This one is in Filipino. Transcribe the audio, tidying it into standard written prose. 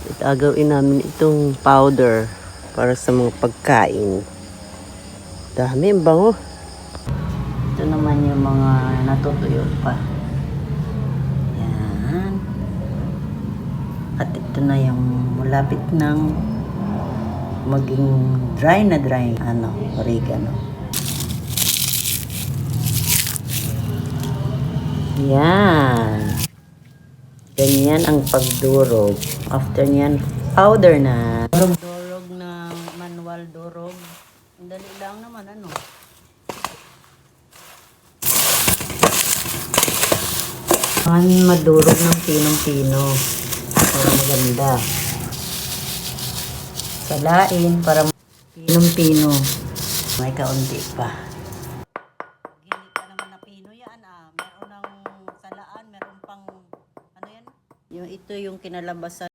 Itagawin namin itong powder para sa mga pagkain. Dami, ang bango. Ito naman yung mga natutuyo pa. Yan. At ito na yung malapit ng maging dry na dry, oregano. Yan. Ganyan ang pagdurog. After nyan, powder na. Durog na manual durog. Ang dali lang naman, madurog ng pinong-pino. Para maganda. Salain para pinong-pino. May kaunti pa. Hindi pa naman na pino yan, Meron ng salaan, meron pang, yan? Ito yung kinalabasan.